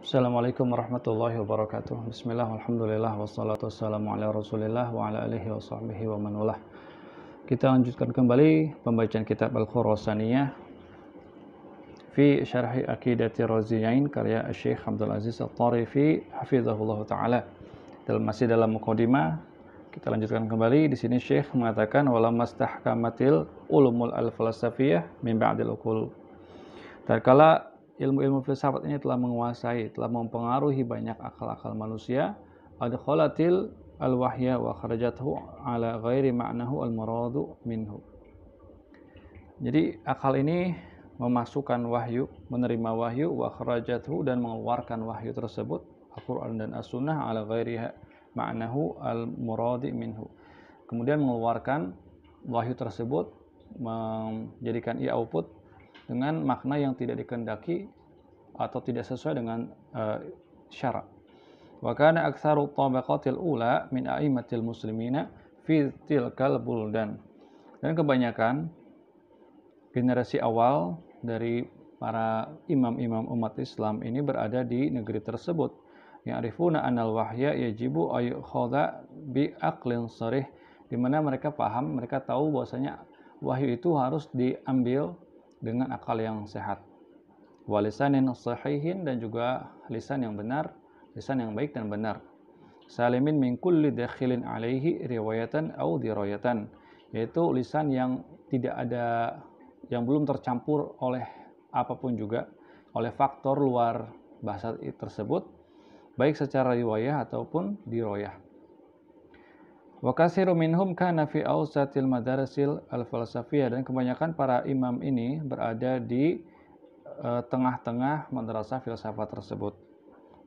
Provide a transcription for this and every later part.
Assalamualaikum warahmatullahi wabarakatuh. Bismillah, alhamdulillah, wassalatu wassalamu ala rasulillah wa ala alihi wa sahbihi wa man walah. Kita lanjutkan kembali pembacaan kitab Al-Khurasaniyah fi syarhi Aqidati Raziyain karya Syekh Abdul Aziz At-Tarifi hafizahullah ta'ala. Masih dalam mukadimah, kita lanjutkan kembali. Di sini Syekh mengatakan wala mastahkamatil ulumul al-falsafiyah min ba'dil uqul. Tatkala ilmu-ilmu filsafat ini telah menguasai, telah mempengaruhi banyak akal-akal manusia, adkhalatil al-wahya wa kharajathu ala ghairi ma'nahu al-muradu minhu. Jadi akal ini memasukkan wahyu, menerima wahyu, wa kharajathu, dan mengeluarkan wahyu tersebut, Al-Quran dan As-Sunnah, ala ghairi ma'nahu al-muradi minhu. Kemudian mengeluarkan wahyu tersebut, menjadikan ia output dengan makna yang tidak dikehendaki atau tidak sesuai dengan syarak. Wa kana aktsaru tabaqatil ula min a'immatil muslimina fi tilkal buldan. Dan kebanyakan generasi awal dari para imam-imam umat Islam ini berada di negeri tersebut. Ya'rifuna anal wahya yajibu ayyukhadha bi aqlin sharih, di mana mereka paham, mereka tahu bahwasanya wahyu itu harus diambil dengan akal yang sehat, walisanin sahihin, dan juga lisan yang benar, lisan yang baik dan benar, salimin min kulli dakhilin alaihi riwayatan au dirayatan, yaitu lisan yang tidak ada, yang belum tercampur oleh apapun juga, oleh faktor luar bahasa tersebut, baik secara riwayah ataupun dirayah. Wa katsiru minhum kana fi awsatil madarasil al-falsafiyah, dan kebanyakan para imam ini berada di tengah-tengah madrasah filsafat tersebut.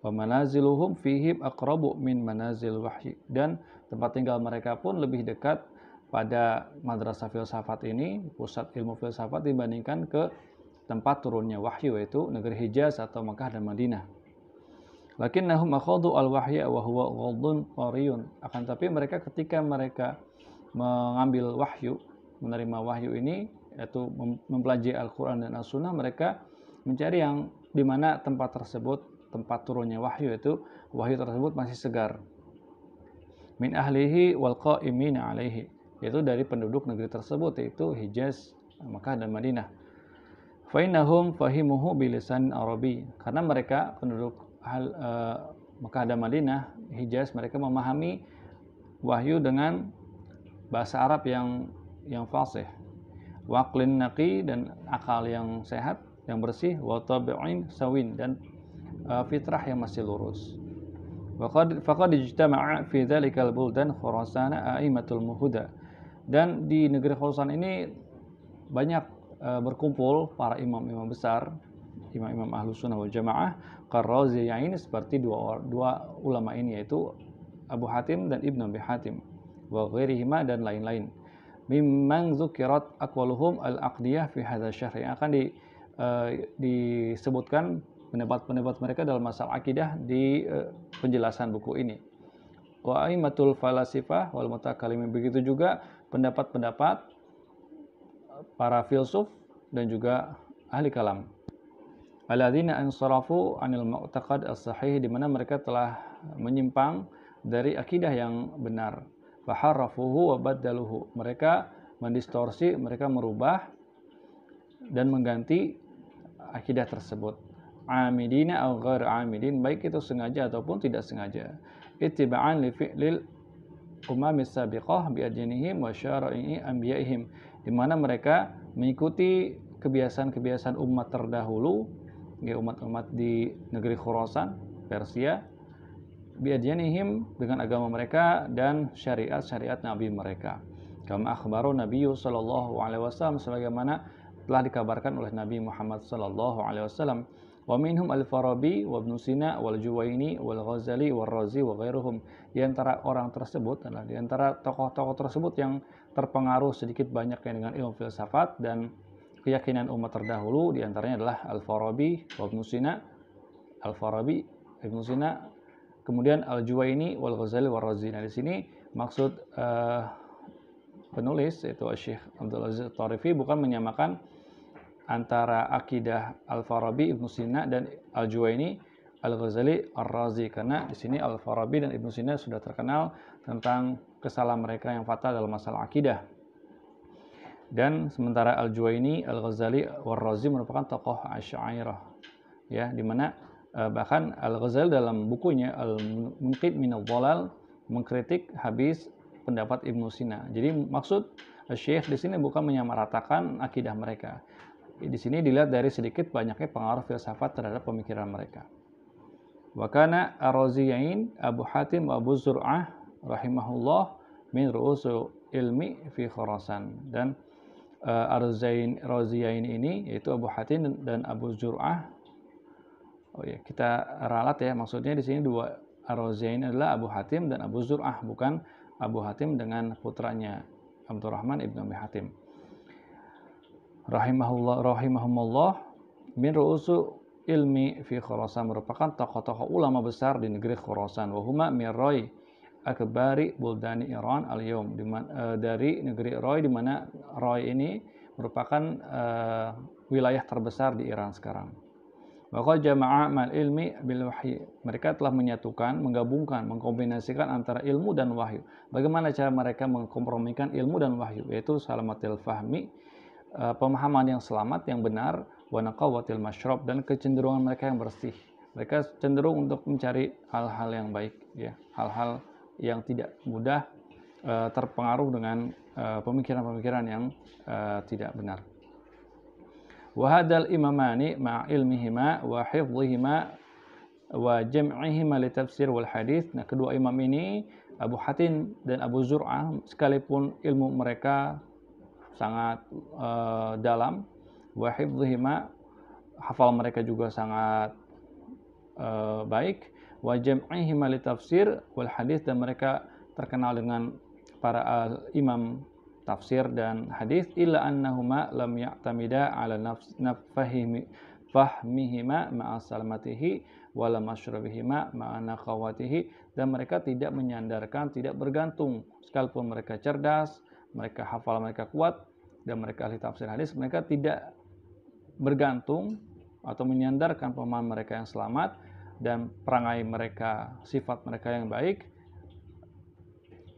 Wa manaziluhum fihi aqrabu min manazil wahyi, dan tempat tinggal mereka pun lebih dekat pada madrasah filsafat ini, pusat ilmu filsafat, dibandingkan ke tempat turunnya wahyu, yaitu negeri Hijaz atau Makkah dan Madinah. Lakinnahum akhadhu al-wahya wa huwa ghadun qariyun. Akan tapi mereka ketika mereka mengambil wahyu, menerima wahyu ini, yaitu mempelajari Al-Quran dan As-Sunnah, mereka mencari yang dimana tempat tersebut, tempat turunnya wahyu, yaitu wahyu tersebut masih segar. Min ahlihi wal qa'imina alaihi, yaitu dari penduduk negeri tersebut, yaitu Hijaz, Makkah dan Madinah. Fa innahum fahimuhu bilisan Arabi, karena mereka penduduk Makkah dan Madinah, Hijaz, mereka memahami wahyu dengan bahasa Arab yang fasih, waqlin naqi, dan akal yang sehat, yang bersih, wa tabi'in sawin, dan fitrah yang masih lurus. Faqad ijtama'a fi dzalikal buldan Khurasana a'immatul muhuda, dan di negeri Khurasan ini banyak berkumpul para imam-imam besar, imam-imam Ahlus Sunnah wal Jamaah, Ar-Raziyain, seperti dua ulama ini, yaitu Abu Hatim dan Ibnu Abi Hatim, wa ghairihima, dan lain-lain. Mimman dzukirat aqwaluhum al-aqdiyah fi hadza syahr, yang akan disebutkan pendapat-pendapat mereka dalam masalah akidah di penjelasan buku ini. Wa aimatul falasifah wal mutakallimin, begitu juga pendapat-pendapat para filsuf dan juga ahli kalam. Alladzina ansarafu anil mu'taqad as-sahih, di mana mereka telah menyimpang dari akidah yang benar. Faharrafuhu wa baddaluhu, mereka mendistorsi, mereka merubah dan mengganti akidah tersebut. Amidina aw ghair amidin, baik itu sengaja ataupun tidak sengaja. Ittiba'an li fi'lil umamis sabiqah bi adyanihim wa syara'i anbiya'ihim, di mana mereka mengikuti kebiasaan-kebiasaan umat terdahulu, ya, umat-umat di negeri Khurasan, Persia, biadyanihim, dengan agama mereka dan syariat-syariat nabi mereka. Kama akhbaru Nabiyyu sallallahu alaihi wasallam, sebagaimana telah dikabarkan oleh Nabi Muhammad sallallahu alaihi wasallam. Wa minhum al-Farabi wa Ibnu Sina wal Juwaini wal Ghazali wal Razi wa ghairuhum. Di antara orang tersebut adalah di antara tokoh-tokoh tersebut yang terpengaruh sedikit banyaknya dengan ilmu filsafat dan keyakinan umat terdahulu, di antaranya adalah Al-Farabi wa Ibnu Sina, Al-Farabi, Ibnu Sina, kemudian Al-Juwaini wal Ghazali wal Razi. Nah, di sini maksud penulis, yaitu Syekh Abdul Aziz At-Tarifi, bukan menyamakan antara akidah Al-Farabi, Ibnu Sina, dan Al-Juwaini Al-Ghazali Ar-Razi, karena di sini Al-Farabi dan Ibnu Sina sudah terkenal tentang kesalahan mereka yang fatal dalam masalah akidah. Dan sementara Al-Juwaini, Al-Ghazali Ar-Razi merupakan tokoh Asy'ariyah, ya, di mana bahkan Al-Ghazali dalam bukunya Al-Munqidh Minadh Dhalal mengkritik habis pendapat Ibnu Sina. Jadi maksud Syekh di sini bukan menyamaratakan akidah mereka. Di sini dilihat dari sedikit banyaknya pengaruh filsafat terhadap pemikiran mereka. Wa kana Ar-Raziyain Abu Hatim wa Abu Zur'ah rahimahullah min ru'usul ilmi fi Khurasan. Dan Ar-Raziyain ini yaitu Abu Hatim dan Abu Zur'ah. Oh ya, kita ralat ya, maksudnya di sini dua Ar-Raziyain adalah Abu Hatim dan Abu Zur'ah, bukan Abu Hatim dengan putranya Abdurrahman ibnu Abi Hatim. Rahimahumullah min ru'usu ilmi fi Khurasan, merupakan tokoh-tokoh ulama besar di negeri Khurasan. Wa huma min Roy akbari buldani Iran al-yawm, dari negeri Roy, di mana Roy ini merupakan wilayah terbesar di Iran sekarang. Wa qad jama'a mal ilmi bil wahyi, mereka telah menyatukan, menggabungkan, mengkombinasikan antara ilmu dan wahyu. Bagaimana cara mereka mengkompromikan ilmu dan wahyu? Yaitu salamatil fahmi, pemahaman yang selamat, yang benar, wa naqawatil masyrab, dan kecenderungan mereka yang bersih. Mereka cenderung untuk mencari hal-hal yang baik, ya, hal-hal yang tidak mudah terpengaruh dengan pemikiran-pemikiran yang tidak benar. Wa hadal imamani ma'a ilmihima wa hifdhihima wa jam'ihima li tafsir wal hadis. Nah, kedua imam ini, Abu Hatim dan Abu Zur'ah, sekalipun ilmu mereka sangat dalam, wa hifdhihima, hafal mereka juga sangat baik, wa jam'ihima li tafsir wal hadis, dan mereka terkenal dengan para imam tafsir dan hadis, illa annahuma lam ya'tamida ala fahmihima ma'a salamatihi wala masyrabihima ma'a naqawatihi, dan mereka tidak menyandarkan, tidak bergantung, sekalipun mereka cerdas, mereka hafal mereka kuat, dan mereka ahli tafsir hadis, mereka tidak bergantung atau menyandarkan pemahaman mereka yang selamat dan perangai mereka, sifat mereka yang baik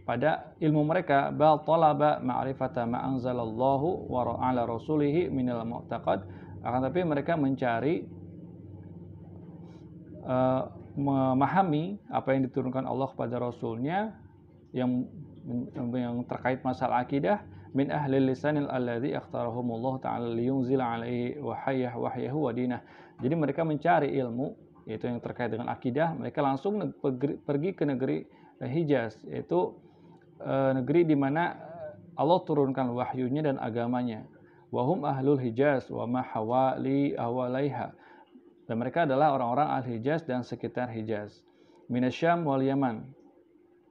pada ilmu mereka, bal talaba ma'rifata ma anzalallahu wa ala rasulihi minal mu'taqad, akan tapi mereka mencari memahami apa yang diturunkan Allah kepada Rasulnya yang terkait masalah akidah, min ahli lisanil alladzi ikhtarahumullah ta'ala liyunzila alaihi wahyahu wa dinah. Jadi mereka mencari ilmu, yaitu yang terkait dengan akidah, mereka langsung pergi ke negeri Hijaz, yaitu negeri di mana Allah turunkan wahyunya dan agamanya. Wahum ahlul Hijaz wa ma hawali awalaiha, dan mereka adalah orang-orang al-Hijaz dan sekitar Hijaz. Minasyam wal Yaman,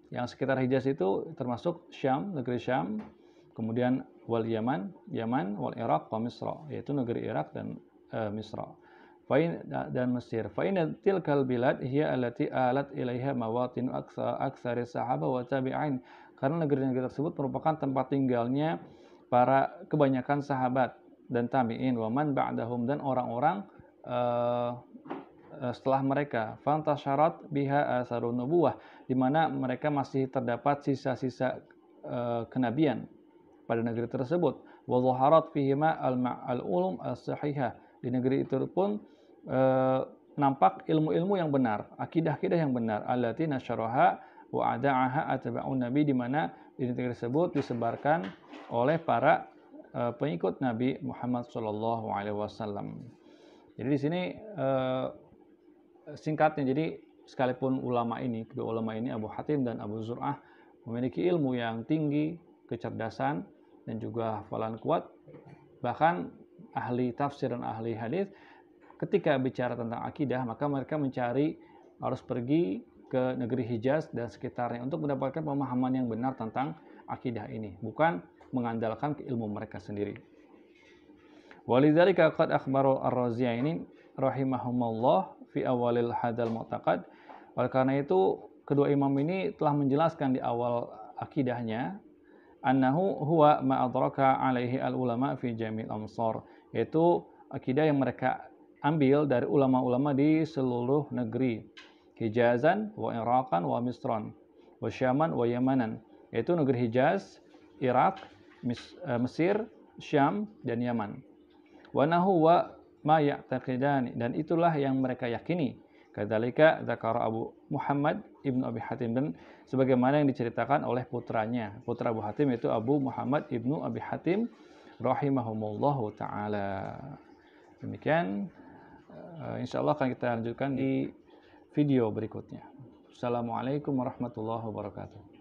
yang sekitar Hijaz itu termasuk Syam, negeri Syam, kemudian wal Yaman, wal Iraq wa Misra, yaitu negeri Irak dan Misra, dan Mesir. Fa inna tilkal bilad hiya allati alat ilaiha mawatin aktsari sahabah wa tabi'in, karena negeri-negeri tersebut merupakan tempat tinggalnya para kebanyakan sahabat dan tabi'in, wa man ba'dahum, dan orang-orang setelah mereka. Fantasyarat biha asarun nubuwah, di mana mereka masih terdapat sisa-sisa kenabian pada negeri tersebut. Wa dhaharat fihima al-ulum as-sahihah, di negeri itu pun nampak ilmu-ilmu yang benar, akidah-akidah yang benar, allati nasyaraha wa ada'aha atba'un nabi, di mana di negeri tersebut disebarkan oleh para pengikut Nabi Muhammad sallallahu alaihi wasallam. Jadi di sini singkatnya, jadi sekalipun kedua ulama ini Abu Hatim dan Abu Zur'ah memiliki ilmu yang tinggi, kecerdasan, dan juga hafalan kuat, bahkan ahli tafsir dan ahli hadis, ketika bicara tentang akidah maka mereka harus pergi ke negeri Hijaz dan sekitarnya untuk mendapatkan pemahaman yang benar tentang akidah ini, bukan mengandalkan ilmu mereka sendiri. Walidzalika qad akhbaru Ar-Raziyaini rahimahumullah fi awalil hadal mu'taqad. Oleh karena itu kedua imam ini telah menjelaskan di awal akidahnya, annahu huwa ma adraka alaihi al ulama fi jamil amsar, yaitu akidah yang mereka diambil dari ulama-ulama di seluruh negeri, Hijazan wa Iraqan wa Misran wa Syaman wa Yamanan, yaitu negeri Hijaz, Irak, Mesir, Syam, dan Yaman. Wa nahu wa ma ya'taqidani, dan itulah yang mereka yakini. Kadzalika zakara Abu Muhammad Ibnu Abi Hatim, dan sebagaimana yang diceritakan oleh putranya, putra Abu Hatim yaitu Abu Muhammad Ibnu Abi Hatim rahimahumullahu taala. Demikian, insyaallah akan kita lanjutkan di video berikutnya. Assalamualaikum warahmatullahi wabarakatuh.